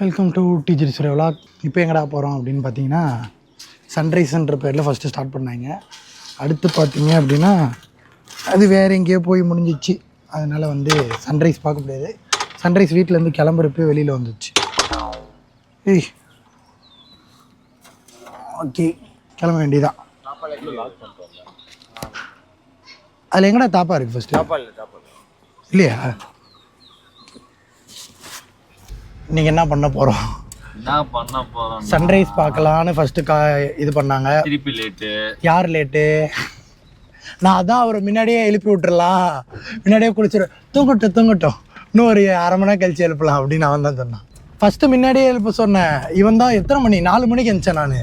Welcome to teacher சுரே vlog. இப்போ எங்கடா போகிறோம் அப்படின்னு பார்த்தீங்கன்னா, சன்ரைஸ்ன்ற பேரில் ஃபஸ்ட்டு ஸ்டார்ட் பண்ணாங்க. அடுத்து பார்த்தீங்க அப்படின்னா அது வேறு எங்கேயோ போய் முடிஞ்சிச்சு. அதனால் வந்து சன்ரைஸ் பார்க்க முடியாது. சன்ரைஸ் வீட்டிலேருந்து கிளம்புறப்ப வெளியில் வந்துச்சு. ஏய் ஓகே, கிளம்ப வேண்டியதான். அதில் எங்கடா தாப்பா இருக்குது ஃபஸ்ட்டு? இல்லையா? இன்றைக்கி என்ன பண்ண போகிறோம்? சன்ரைஸ் பார்க்கலான்னு ஃபஸ்ட்டு இது பண்ணாங்க. திருப்பி லேட்டு. யார் லேட்டு? நான் அதான் அவரை முன்னாடியே எழுப்பி விட்டுறலாம், முன்னாடியே குளிச்சிடும், தூங்கட்டும் இன்னும் ஒரு அரை மணி நேரம் கழிச்சு எழுப்பலாம் அப்படின்னு அவன் தான் சொன்னான். ஃபஸ்ட்டு முன்னாடியே எழுப்ப சொன்னேன். இவன் தான் எத்தனை மணி, 4 மணிக்கு எழுந்தேன் நான்.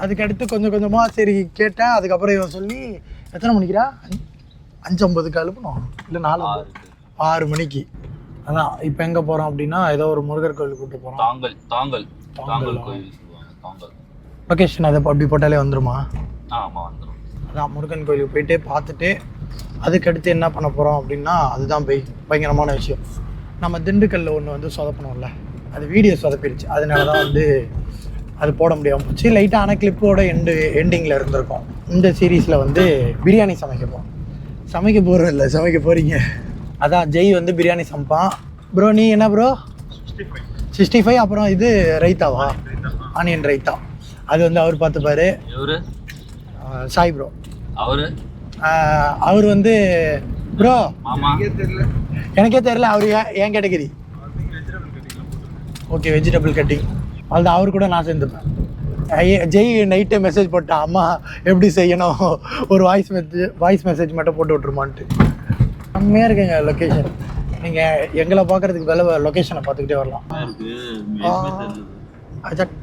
அதுக்கடுத்து கொஞ்சம் கொஞ்சமாக சரி கேட்டேன். அதுக்கப்புறம் இவன் சொல்லி எத்தனை மணிக்குடா, 5:50க்கு எழுப்பணும், இல்லை 6 மணிக்கு. அதான் இப்போ எங்கே போகிறோம் அப்படின்னா, ஏதோ ஒரு முருகர் கோயிலுக்கு கூப்பிட்டு போகிறோம். தாங்கல் கோயில். தாங்கல் லொக்கேஷன் அதை அப்படி போட்டாலே வந்துருமா? ஆமாம் வந்துடும். அதான் முருகன் கோயிலுக்கு போயிட்டு பார்த்துட்டு அதுக்கடுத்து என்ன பண்ண போகிறோம் அப்படின்னா, அதுதான் பயங்கரமான விஷயம். நம்ம திண்டுக்கல்லில் ஒன்று வந்து சொதப்பணும்ல, அது வீடியோ சொதப்பிடுச்சு. அதனால தான் வந்து அது போட முடியாமல் போச்சு. லைட்டான கிளிப்போட எண்டிங்கில் இருந்திருக்கோம். இந்த சீரீஸில் வந்து பிரியாணி சமைக்க போகிறீங்க. அதான் ஜெய் வந்து பிரியாணி சமைப்பான். ப்ரோ நீ என்ன ப்ரோ? 65. அப்புறம் இது ரைத்தாவா? ஆனியன் ரைத்தா. அது வந்து அவர் பார்த்துப்பாரு. சாய் ப்ரோ. அவர் வந்து ப்ரோ எனக்கே தெரியல, அவர் ஏன் கேட்டகரி. Okay, vegetable cutting. அதுதான் அவர் கூட நான் சேர்ந்துப்பேன். ஜெய் நைட்டே மெசேஜ் போட்டான், அம்மா எப்படி செய்யணும் ஒரு வாய்ஸ் மெசேஜ் மட்டும் போட்டு விட்ருமான்ட்டு. செம்மையாக இருக்குங்க லொக்கேஷன். நீங்கள் எங்களை பார்க்குறதுக்கு வேலை லொக்கேஷனை பார்த்துக்கிட்டே வரலாம். அஜாக்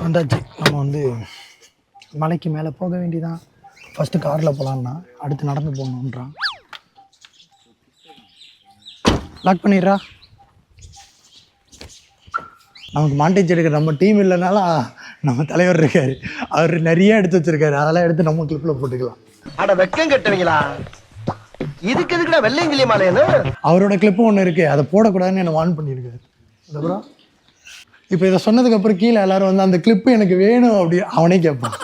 வந்தாச்சு. நம்ம வந்து மலைக்கு மேலே போக வேண்டியதான். ஃபஸ்ட்டு காரில் போகலான்னா, அடுத்து நடந்து போகணுன்றான். லாக் பண்ணிடுறா. நமக்கு மாண்டேஜ் எடுக்கிற நம்ம டீம் இல்லைனால நம்ம தலைவர் இருக்கார், அவர் நிறைய எடுத்து வச்சிருக்காரு. அதெல்லாம் எடுத்து நம்ம கிளிப்பில் போட்டுக்கலாம். அட வெக்கம் கட்டுவீங்களா? இதுக்கு எதுக்குடா வெள்ளையங்கிலி மாலையன்னு அவரோட கிளிப்பும் ஒன்று இருக்குது, அதை போடக்கூடாதுன்னு என்னை வார்ன் பண்ணியிருக்காரு. அப்புறம் இப்போ இதை சொன்னதுக்கப்புறம் கீழே எல்லாரும் வந்து அந்த கிளிப்பு எனக்கு வேணும் அப்படி அவனே கேட்பான்.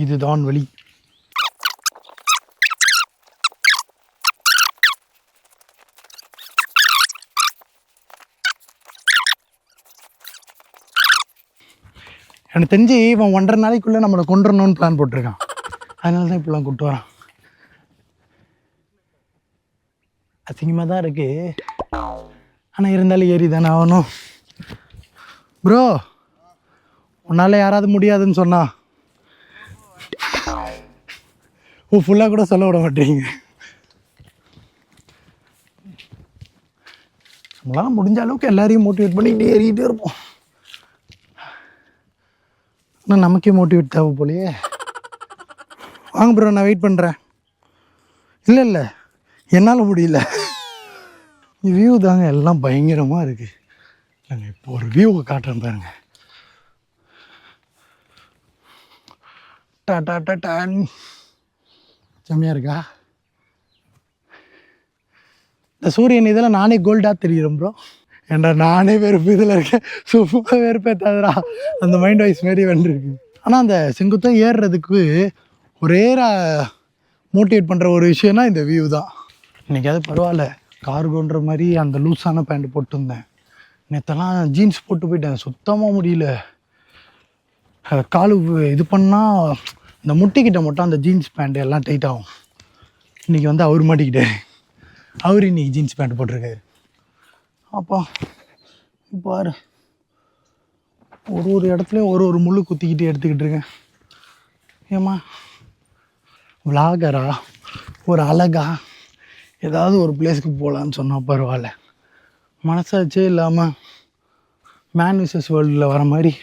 இதுதான் வழி. எனக்கு தெரிஞ்சு இவன் 1.5 நாளைக்குள்ளே நம்மளை கொண்டுறணும்னு பிளான் போட்டிருக்கான். அதனால தான் இப்படிலாம் கூப்பிட்டு வரான். அசிங்கமாக தான் இருக்குது, ஆனால் இருந்தாலும் ஏறி தானே ஆகணும். ப்ரோ உன்னால் யாராவது முடியாதுன்னு சொன்னா ஃபுல்லாக கூட சொல்ல விட மாட்டேங்க. நம்மளால் முடிஞ்ச அளவுக்கு எல்லாரையும் மோட்டிவேட் பண்ணி இப்படி ஏறிக்கிட்டே இருப்போம். ஆனால் நமக்கே மோட்டிவேட் தேவை போலையே. வாங்க ப்ரோ, நான் வெயிட் பண்ணுறேன். இல்லை என்னால் முடியல. வியூ தாங்க எல்லாம் பயங்கரமாக இருக்குது. இல்லைங்க, இப்போ ஒரு வியூவை காட்டுறேன் பாருங்க. டான் செம்மையாக இருக்கா? இந்த சூரியன் இதில் நானே கோல்டாக தெரியுறேன் ப்ரோ. ஏன்டா நானே வெறுப்பு இதில் இருக்கேன், சும்மா வெறுப்பேத்தாதுடா அந்த மைண்ட் வாய்ஸ் மாரி வந்துருக்கு. ஆனால் அந்த செங்குத்தம் ஏறுறதுக்கு ஒரே மோட்டிவேட் பண்ணுற ஒரு விஷயம்னா இந்த வியூ தான். இன்றைக்காவது பரவாயில்ல, கார்கோன்ற மாதிரி அந்த லூஸான பேண்ட் போட்டிருந்தேன். நேற்றெல்லாம் ஜீன்ஸ் போட்டு போயிட்டேன், சுத்தமாக முடியல. காலு இது பண்ணால் இந்த முட்டிக்கிட்ட மட்டும் அந்த ஜீன்ஸ் பேண்ட்டு எல்லாம் டைட் ஆகும். இன்றைக்கி வந்து அவர் மாட்டிக்கிட்டார், அவர் இன்றைக்கி ஜீன்ஸ் பேண்ட் போட்டிருக்காரு. அப்பா பாரு, ஒரு இடத்துலையும் ஒரு முள்ளு குத்திக்கிட்டு எடுத்துக்கிட்டு இருக்கேன். ஏம்மா விளாகரா ஒரு அழகா ஏதாவது ஒரு பிளேஸ்க்கு போகலான்னு சொன்னால் பரவாயில்ல, மனசாச்சே இல்லாமல் மேன் விசஸ் வேர்ல்டில் வர மாதிரி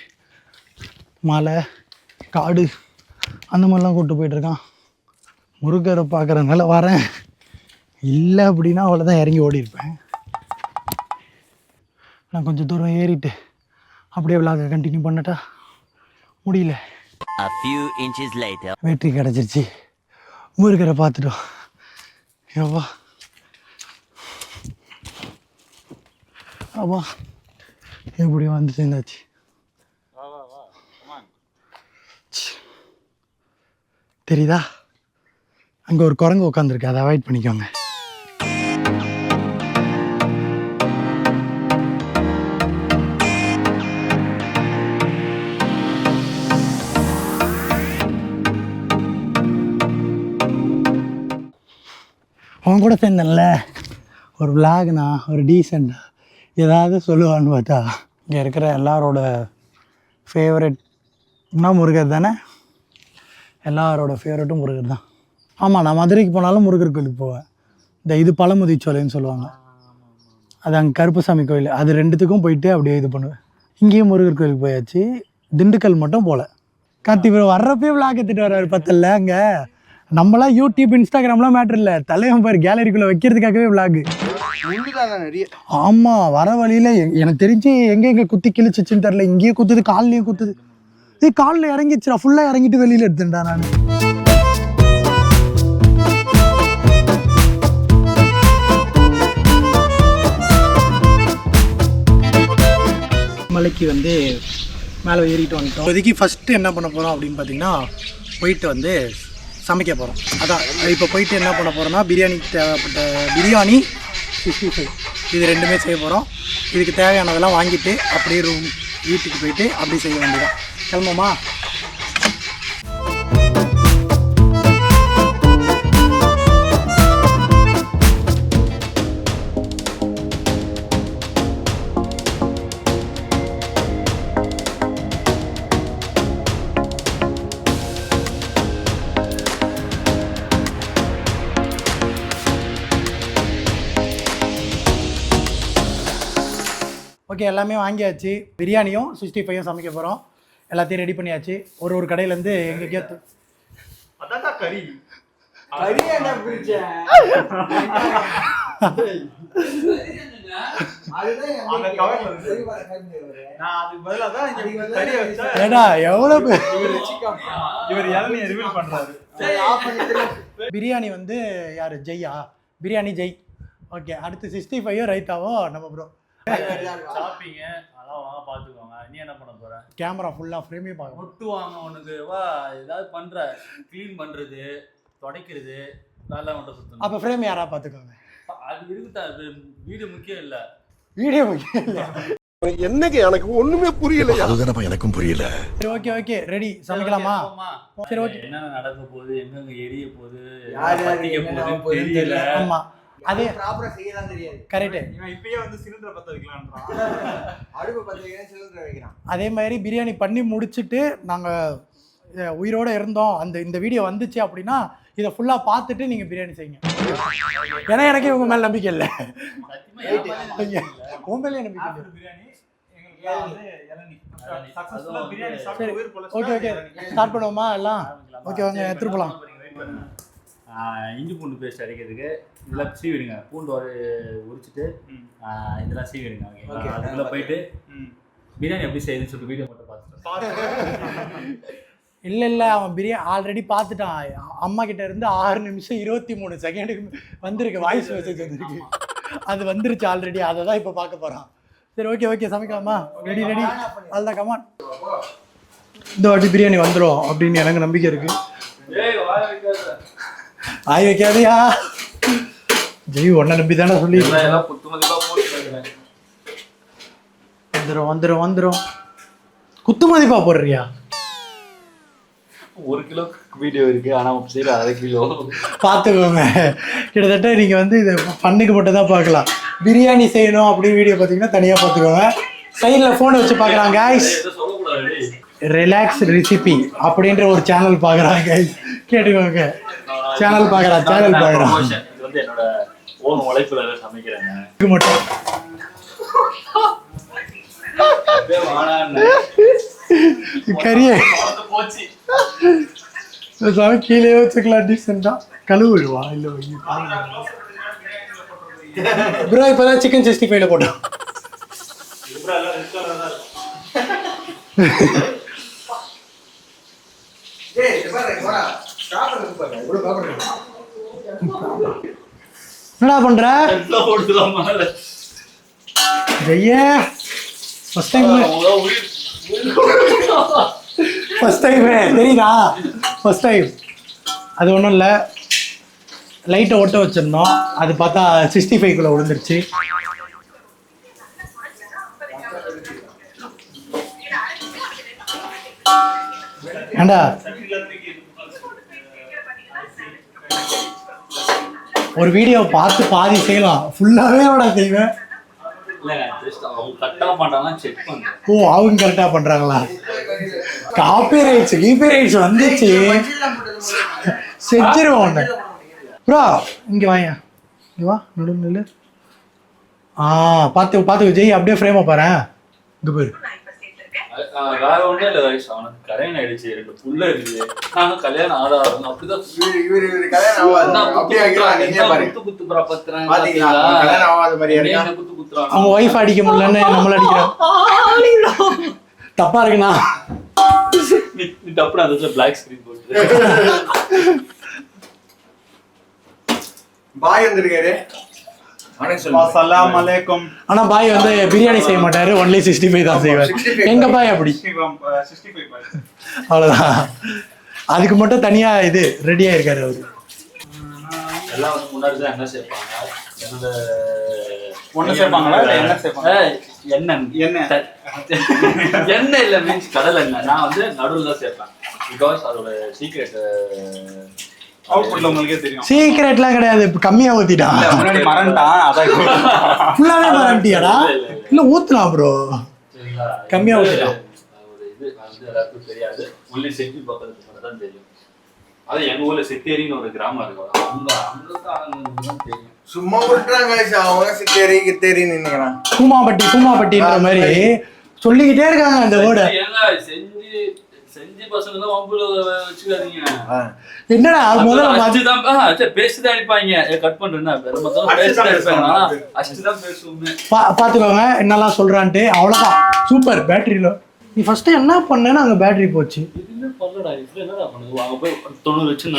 மலை காடு அந்த மாதிரிலாம் கூப்பிட்டு போயிட்டுருக்கான். முருகரை பார்க்குறதுனால வரேன், இல்லை அப்படின்னா அவ்வளோதான் இறங்கி ஓடி இருப்பேன். நான் கொஞ்சம் தூரம் ஏறிட்டு அப்படியே விளாக கண்டினியூ பண்ணட்டா? முடியல. A few inches later. வெற்றி கிடச்சிருச்சு. முருகரை பார்த்துட்டோம். எவ்வா அப்பா எப்படி வந்து சேர்ந்தாச்சு. தெரியுதா? அங்கே ஒரு குரங்கு உட்காந்துருக்கு, அதை அவாய்ட் பண்ணிக்கோங்க. அவன் கூட சேர்ந்தேன்ல ஒரு விளாக்னா ஒரு டீசெண்டாக ஏதாவது சொல்லுவான்னு பார்த்தா இங்கே இருக்கிற எல்லாரோட ஃபேவரெட்னா முருகர் தானே. எல்லாரோட ஃபேவரெட்டும் முருகர் தான். ஆமாம், நான் மதுரைக்கு போனாலும் முருகர் கோயிலுக்கு போவேன். இது பழமுதிர்ச்சோலைன்னு சொல்லுவாங்க, அது அங்கே கருப்புசாமி கோயில். அது ரெண்டுத்துக்கும் போயிட்டு அப்படியே இது பண்ணுவேன். இங்கேயும் முருகர் கோயிலுக்கு போயாச்சு. திண்டுக்கல் மட்டும் போகல. கார்த்தி ப்ரோ வர்றப்பே விளாக் எடுத்துகிட்டு வர்றாரு பத்தல. அங்கே நம்மளாம் யூடியூப் இன்ஸ்டாகிராம்லாம் மேட்ரு இல்லை, தலைவன் பேர் கேலரிக்குள்ளே வைக்கிறதுக்காகவே விளாகு. ஆமாம், வர வழியில் எனக்கு தெரிஞ்சு எங்கே குத்தி கிழிச்சிச்சுன்னு தெரில. இங்கேயே குத்துது, கால்லையும் குத்துது. காலில் இறங்கிச்சுடா, ஃபுல்லாக இறங்கிட்டு வெளியில் எடுத்துட்டா நான். மலைக்கு வந்து மேலே ஏறிட்டு வந்துட்டோம். இப்போதைக்கு ஃபஸ்ட்டு என்ன பண்ண போகிறோம் அப்படின்னு பார்த்தீங்கன்னா, போயிட்டு வந்து சமைக்க போகிறோம். அதான் இப்போ போயிட்டு என்ன பண்ண போகிறோம்னா, பிரியாணிக்கு தேவைப்பட்ட பிரியாணி 65 இது ரெண்டுமே செய்ய போகிறோம். இதுக்கு தேவையானதெல்லாம் வாங்கிட்டு அப்படியே வீட்டுக்கு போயிட்டு அப்படி செய்ய வேண்டியதான். கிளம்புமா? ஓகே, எல்லாமே வாங்கியாச்சு. பிரியாணியும் 65ம் சமைக்க போகிறோம். எல்லாத்தையும் ரெடி பண்ணியாச்சு. ஒரு கடையிலேருந்து எங்கேயோ கறி ஏடா எவ்வளோ பிரியாணி வந்து யாரு? ஜெய்யா பிரியாணி ஜெய். ஓகே, அடுத்து 65 ரைத்தாவோ நம்ம ப்ரோ ஷாப்பிங்க அதெல்லாம் வாங்க பார்த்துக்கோங்க. நீ என்ன பண்ண போற? கேமரா ஃபுல்லாக ஃப்ரேமே பார்க்க ஒட்டு வாங்க உனக்கு வா. ஏதாவது பண்ற, க்ளீன் பண்றது, துடைக்கிறது, வேலை மட்டும் சுத்தணும். அப்போ ஃப்ரேம் யாரா பார்த்துக்கோங்க. அது இருக்குதா? வீடு முக்கியம் இல்லை, வீடியோ முக்கியம் இல்லை. என்னங்க எனக்கு ஒண்ணுமே புரியல. அதுதானப்பா எனக்கும் புரியல. சரி, ஓகே ரெடி, சமைக்கலாமா? சரி, ஓகே. என்னென்ன நடக்க போகுது, எங்கெங்க எரிய போகுது, தெரியல. ஆமா, அதே ப்ராப்பரா செய்யலாம் தெரியாது. கரெக்ட். இவன் இப்பயே வந்து சிலிண்டரை பத்த வைக்கலாம்ன்றான். அடுப்பு பத்த வைக்கிறேன், சிலிண்டரை வைக்கிறான். அதே மாதிரி பிரியாணி பண்ணி முடிச்சுட்டு நாங்கள் உயிரோடு இருந்தோம், இந்த வீடியோ வந்துச்சு அப்படின்னா இதை ஃபுல்லாக பார்த்துட்டு நீங்கள் பிரியாணி செய்யுங்க. ஏன்னா எனக்கு உங்கள் மேலே நம்பிக்கை இல்லை. உன் மேலே நம்பிக்கை இல்லை. பிரியாணி சரி, ஓகே ஸ்டார்ட் பண்ணுவோமா எல்லாம்? ஓகே, வாங்க எடுத்துட்டு போகலாம். இஞ்சி பூண்டு பேஸ்ட் அரைக்கிறதுக்கு இதெல்லாம் சீவிடுங்க. பூண்டு உரிச்சிட்டு இதெல்லாம் சீவிடுங்க. ஓகேங்களா? அதுக்குள்ளே போயிட்டு பிரியாணி எப்படி செய்யுதுன்னு சொல்லிட்டு வீடியோ மட்டும் பார்த்துட்டேன். இல்லை அவன் பிரியாணி ஆல்ரெடி பார்த்துட்டான். அம்மா கிட்ட இருந்து 6 நிமிஷம் 23 செகண்டுக்கு வந்திருக்கு, வாய்ஸ் மெசேஜ் வந்துருக்கு. அது வந்துருச்சு ஆல்ரெடி, அதை தான் இப்போ பார்க்க போகிறான். சரி, ஓகே சமைக்கலாமா? ரெடி அதுதான் கமான். இந்த வாட்டி பிரியாணி வந்துடும் அப்படின்னு எனக்கு நம்பிக்கை இருக்கு. ஆய் வைக்காதியா ஜெய், ஒன்றை நம்பி தானே சொல்லி. வந்துடும். குத்து மதிப்பா போடுறியா? 1 கிலோ வீடியோ இருக்கு, ஆனால் சரி 1/2 கிலோ பார்த்துக்கோங்க. கிட்டத்தட்ட நீங்கள் வந்து இதை பண்ணுக்கு மட்டும் தான் பார்க்கலாம். பிரியாணி செய்யணும் அப்படின்னு வீடியோ பார்த்தீங்கன்னா தனியாக பார்த்துக்கோங்க. சைடில் ஃபோனை வச்சு பார்க்குறாங்க கைஸ். ரிலாக்ஸ் ரெசிபி அப்படின்ற ஒரு சேனல் பார்க்குறாங்க கைஸ், கேட்டுக்கோங்க. சேனல் பார்க்குறான். இது வந்து என்னோட ஓன் உழைப்புல சமைக்கிறேங்க. இது மட்டும் கறியே கீழே வச்சுக்கலாம். டீசெண்டா கழுவிடுவா. இல்லை ப்ரோ, இப்போதான் சிக்கன் 65 போட்டோம். என்னடா பண்ற ஜெய்ய ஃபர்ஸ்ட் டைம் தெரியுதா? First time. அது ஒன்றும் இல்லை, லைட்டை ஒட்ட வச்சிருந்தோம், அது பார்த்தா 65 விழுந்துருச்சு. ஏண்டா ஒரு வீடியோ பார்த்து பாதி செய்யலாம், ஃபுல்லாவே அவட செய்வேன். ஓ, அவங்க கரெக்டா பண்றாங்களா? காப்பிரைட்ஸ் வந்துச்சு, செஞ்சிருவோம். ப்ரோ இங்க வாங்க, இங்க வா, நடுநிலை. பார்த்து ஜெய், அப்படியே ஃப்ரேமா பாரு. இங்க போயிரு. வேற ஒண்ணும் இல்ல வயசு, அவனுக்கு கல்யாணம் ஆயிடுச்சு, 2 புள்ள இருக்குது. நானும் கல்யாணம் ஆடாது அப்படிதான். அவங்க ஒய்ஃப் அடிக்க முடியலன்னு நம்மள அடிக்கிறான். தப்பா இருக்குண்ணா. நீ தப்பு, அந்த பிளாக் ஸ்கிரீன் போட்டு பாய் வந்திருக்காரு. ஆனா பாய் வந்து பிரியாணி செய்ய மாட்டாரு, ஒன்லி 65 தான் செய்வார். எங்க பாய் அப்படி அவ்வளவுதான். அதுக்கு மட்டும் தனியா இது ரெடியா இருக்காரு அவரு. எல்லாம் வந்து முன்னாடி தான் என்ன சேர்ப்பாங்க, என்னோட ஒண்ணு சேர்ப்பாங்களா இல்ல என்ன சேர்ப்பாங்க? எண்ணெய் இல்ல, மீன்ஸ் கடல் எண்ணெய். நான் வந்து நடுவில் தான் சேர்ப்பேன், பிகாஸ் அதோட சீக்ரெட் அவுட்புட்ல உங்களுக்கே தெரியும். சீக்ரெட்லாம் கிடையாது, இப்ப கம்மியா ஊத்திட்டான். முன்னாடி மறந்துட்டான், அதான் ஃபுல்லாவே மறந்துட்டியாடா? இல்ல ஊத்துலாம் ப்ரோ, கம்மியா ஊத்திட்டான். ஒரு இது வந்து எல்லாருக்கும் தெரியாது, ஒன்லி செட்டி பக்கத்துக்கு மட்டும் தான் தெரியும். அது எங்க ஊர்ல சித்தேரின்னு ஒரு கிராமம் இருக்கு, அவங்க தெரியும். சும்மா விட்டுறாங்க, அவங்க சித்தேரி கித்தேரின்னு நினைக்கிறான். கூமாப்பட்டின்ற மாதிரி சொல்லிக்கிட்டே இருக்காங்க அந்த வேர்டை. செஞ்சு பசங்க தான் வம்புல வச்சுக்காதீங்க. என்னடா முதல்ல பேசிதான் அடிப்பாங்க, கட் பண்றேன்னா அஷ்டுதான் பேசுவோமே. பாத்துக்கோங்க என்னெல்லாம் சொல்றான்ட்டு. அவ்வளவுதான், சூப்பர். பேட்டரியில நீ ஃபர்ஸ்ட் என்ன பண்ணேன்னா அங்க பேட்டரி போச்சு. எதுவுமே பண்ணலடா, இதுல என்னடா பண்ணுது? அங்க போய் 90 வச்சிருந்தா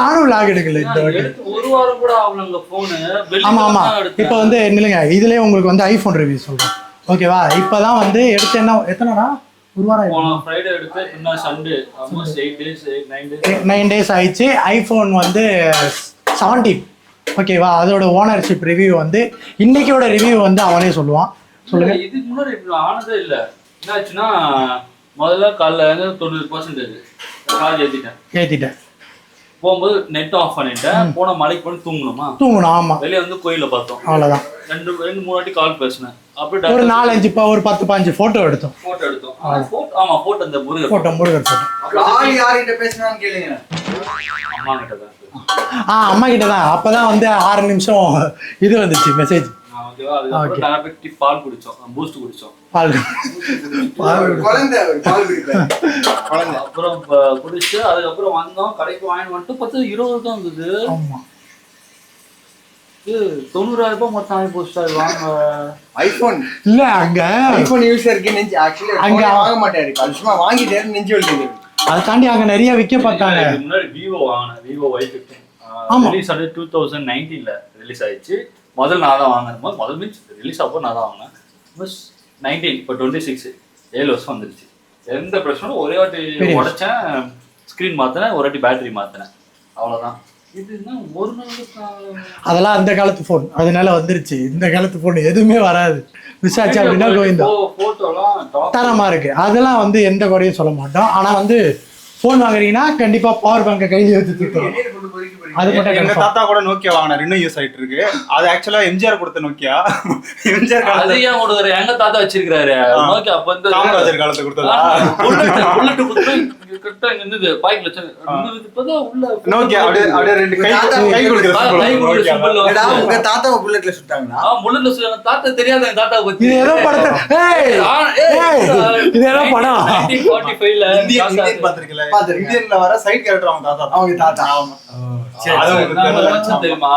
நானும் லாக் எடுக்கல. இந்த ஒரு வாரம் கூட ஆகலங்க போனு. ஆமா இப்போ வந்து நில்லுங்க, இதுலயே உங்களுக்கு வந்து ஐபோன் ரிவ்யூ சொல்றேன், ஓகேவா? இப்பதான் வந்து எடுத்து என்ன எத்தனைடா, ஒரு வாரம் போன ஃப்ரைடே எடுத்து இன்னும் சண்டே, ஆல்மோஸ்ட் 8 days 9 days ஆயிடுச்சு. ஐபோன் வந்து 17, ஓகேவா? அதோட ஓனர்ஷிப் ரிவ்யூ வந்து இன்னைக்கோட ரிவ்யூ வந்து அவனே சொல்லுவான். சொல்லுங்க. இதுக்கு முன்னாடி இப்படி ஆனதே இல்லை. என்னாச்சுன்னா முதல்ல காலைல 90% சார்ஜ் ஏற்றிட்டேன். போகும்போது நெட் ஆஃப் பண்ணிட்டேன். போன மலைக்கு போய் தூங்கணும். ஆமா, வெளியே வந்து கோயில பார்த்தோம், அவ்வளவுதான். 2-3 வாட்டி கால் பேசினேன். அப்படி ஒரு 4-5 ஒரு 10-15 போட்டோ எடுத்தோம். ஆமா, போட்டோ அந்த முருகர் போட்டோ. யார்கிட்ட பேசினான்னு கேளுங்க. அம்மா கிட்ட தான். அம்மா கிட்ட தான். அப்பதான் வந்து 6 நிமிஷம் இது வந்துச்சு மெசேஜ். பால் குடிச்சோம், பூஸ்ட் குடிச்சோம். அப்புறம் குடிச்சு அதுக்கப்புறம் வந்தோம், கடைக்கு வாங்கிட்டு வந்துட்டு 10-20 தான் இருந்தது. 90,000 ரூபாய் மொத்தம் வாங்கி போஸ்ட் வாங்க. ஐபோன் இல்ல, அங்க ஐபோன் யூசருக்கு நெஞ்சு ஆக்சுவலி அங்க வாங்க மாட்டாரு, சும்மா வாங்கிட்டே நெஞ்சு வலிக்குது. அதை தாண்டி அங்க நிறைய விற்க பார்த்தாங்க. முன்னாடி விவோ வாங்கினேன், விவோ Y15 ரிலீஸ் ஆனது 2019ல ரிலீஸ் ஆயிடுச்சு. முதல்ல நான் தான் வாங்கினேன். முதல் மீன்ஸ் ரிலீஸ் ஆப்போ நான் தான் வாங்கினேன். 19 இப்போ 26 7 வருஷம் வந்துருச்சு. எந்த பிரச்சனையும் ஒரே வாட்டி உடைச்சேன், ஸ்க்ரீன் மாற்றினேன், ஒரு வாட்டி பேட்டரி மாற்றினேன், அவ்வளோதான். இதுன்னா ஒரு நாள் அதெல்லாம் அந்த காலத்து ஃபோன், அதனால வந்துருச்சு. இந்த காலத்து ஃபோன் எதுவுமே வராது. விசாரிச்சு அப்படின்னா கோவிந்தா ஃபோட்டோலாம் தரமா இருக்கு. அதெல்லாம் வந்து எந்த குறையும் சொல்ல மாட்டோம். ஆனா வந்து ஃபோன் வாங்குறீங்கன்னா கண்டிப்பா பவர் பேங்கை கையில வச்சு தூக்கணும். அது மட்டும் எங்க தாத்தா கூட நோக்கியா வாங்கினார், இன்னும் யூஸ் ஆயிட்டு இருக்கு. அது ஆக்சுவலா எம்ஜிஆர் கொடுத்த நோக்கியா. எம்ஜிஆர் அது ஏன் கொடுக்குற, எங்க தாத்தா வச்சிருக்காரு நோக்கியா. அப்ப வந்து காமராஜர் காலத்தை கொடுத்ததா? புல்லட் கரெக்டா இங்க இருந்தது பாய்க்குள்ள வச்சு இப்பதான் உள்ள நோக்கியா அப்படியே ரெண்டு கை கை கொடுக்குற கை கொடுக்குற symbol ல ஏடா, வந்து- உங்க தாத்தாவை புல்லட்ல சுட்டாங்களா? முள்ளு சொல்லுங்க தாத்தா தெரியாத எங்க தாத்தா பத்தி இது ஏதோ படத்தை இது ஏதோ படம் 1945 இந்தியன் பாத்திருக்கல பாத்திருக்கேன். இந்தியன்ல வர சைட் கேரக்டர் அவங்க தாத்தா தான். அவங்க தாத்தா. ஆமா சரி, அது சரி. உங்களுக்கு நான் தெரியல. வச்சேன் தெரியுமா?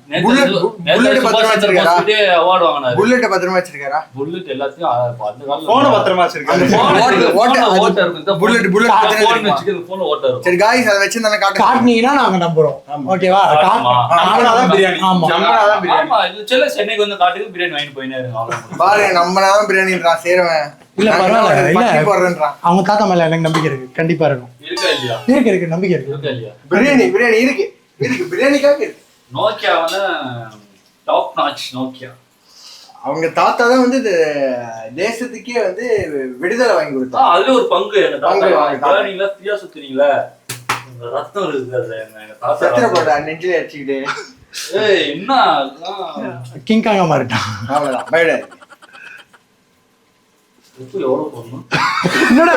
நேத்து புல்லட் நேத்து பத்திரமா சுபாஷ் சந்திர வச்சிருக்காரா? போஸ்கிட்டே award வாங்கினாரு. புல்லட்ட பத்திரமா வச்சிருக்காரா? புல்லட் எல்லாத்தையும் அந்த காலத்துல போன பத்திரமா வச்சிருக்காரு. phone ஓட்ட- phone ல அது ஓட்டை இருக்கும். இந்த bullet பத்திரமா phone இருக்குமா? வச்சுக்கிறது, phone ல ஓட்டை இருக்கும். சரி காய்ஸ், அதை வச்சு தானே காட்டுங்க. காட்டினீங்கன்னா நாங்க நம்புறோம். ஓகேவா? ஆமா. நம்மளாதான் பிரியாணி. ஆமா. நம்மளாதான் பிரியாணி. ஆமா, இது சில சென்னைக்கு வந்து காட்டுக்கு பிரியாணி வாங்கிட்டு போயினே இருங்க, அவ்வளவுதான். பாருங்க, நம்மனாதான் பிரியாணின்றான் செய்றவன். இல்ல, நான் பரவாயில்ல. ஒரு இல்ல. பட்டி போடுறேன்றான். அவங்க தாத்தா மேல எனக்கு நம்பிக்கை இருக்கு. கண்டிப்பா இருக்கும். இருக்கா இல்லையா? இருக்கு நம்பிக்கை இருக்கு. இருக்கா இல்லையா? பிரியாணி இருக்கு பிரியாணிக்காக இருக்கு. நோக்கியா வந்து டாப் நாச் நோக்கியா. அவங்க தாத்தா தான் வந்து இது தேசத்துக்கே வந்து விடுதலை வாங்கி கொடுத்தாங்க. அதுல ஒரு பங்கு எங்க பங்கு தாத்தா வாங்கி தாத்தா. நீங்களா ஃப்ரீயா சுத்துறீங்களா? உங்க ரத்தம் இருக்குது அதுல, எங்க தாத்தா சத்திர ரத்தம். போட்டா நெஞ்சில அடிச்சுக்கிட்டு ஏய், என்ன அதெல்லாம் கிங்காங்க மாறிட்டான். அவ்வளவுதான். பைடா. உப்பு எவ்வளவு போடணும்? என்னடா